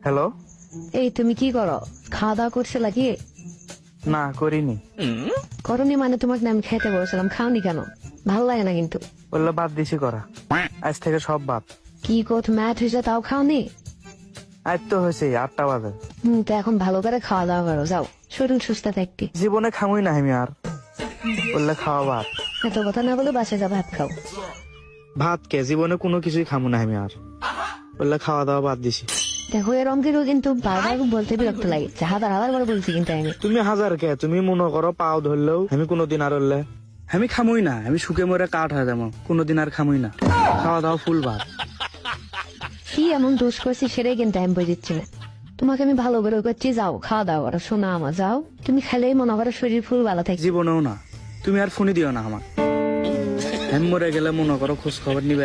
Hello. এই তুমি কি করো? খাওয়া দাওয়া করছে নাকি? না করিনি। করনি মানে তোমাকে না আমি খেতে বলছিলাম, খাওনি কেন? ভালো লাগে না কিন্তু। বললে বাদ দিছি করা, আজ থেকে সব বাদ। কি কোথ ম্যাথ হয়েছে তাও খাওনি? আজ তো হয়েছে 8টা বাজে। তো এখন ভালো করে খাওয়া দাওয়া করো, যাও শরীর সুস্থ থাকবি। জীবনে খামুই না আমি আর, বললে খাওয়া বাদ। এত কথা না বলে বাসায় যা ভাত খাও। ভাত কে, জীবনে কোনো কিছুই খামু না আমি আর, বললে খাওয়া দাওয়া বাদ দিছি। দেখো এরম কেউ কিন্তু বারবার বলতে বিরক্ত লাগে, হাজার হাজার বার বলছি কিন্তু আমি। তুমি হাজার কে, তুমি মনে করো পাও ধরলেও আমি কোনোদিন আর হলে আমি খামুই না, আমি শুকে মরে কাঠ হয়ে যাবো, কোনোদিন আর খামুই না। খাওয়া দাওয়া ফুল ভাত। কি এমন দোষ করছি সেটাই কিন্তু আমি বুঝিচ্ছি না। তোমাকে আমি ভালো করে করছি, যাও খাওয়া দাওয়া করো, শোনা আমার যাও। তুমি খেলেই মনে করো শরীর ফুল ভালো থাকে। জীবনেও না, তুমি আর ফোনই দিও না আমার। আমি মরে গেলে মনে করো খোঁজ খবর নিবে।